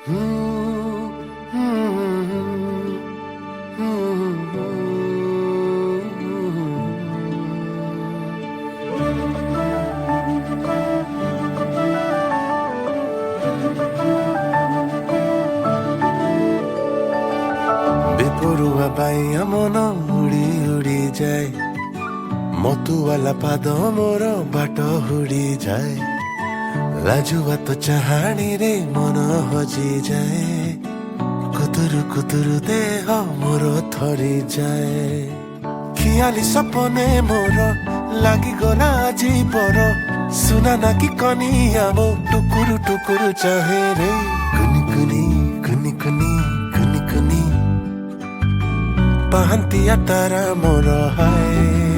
বেপরুয়া বাইয়া মন উড়ি উড়ি যায়, মতুয়ালা পাদ মোর বাଟ ହୁଡି যায়, লাজুয়া তো চাহাণীরে মন হজি যায়, কুতুরু কুতুরু দেহ মোর থরি যায়, খিয়ালি সপনে মোর লাগিগলা আজি পর, সুনা নাকি কনিয়া মো টুকুরু টুকুরু চাহে রে, কুনি কুনি কুনি কুনি কুনি কুনি পাহান্তিয়া তারা মোর হায়।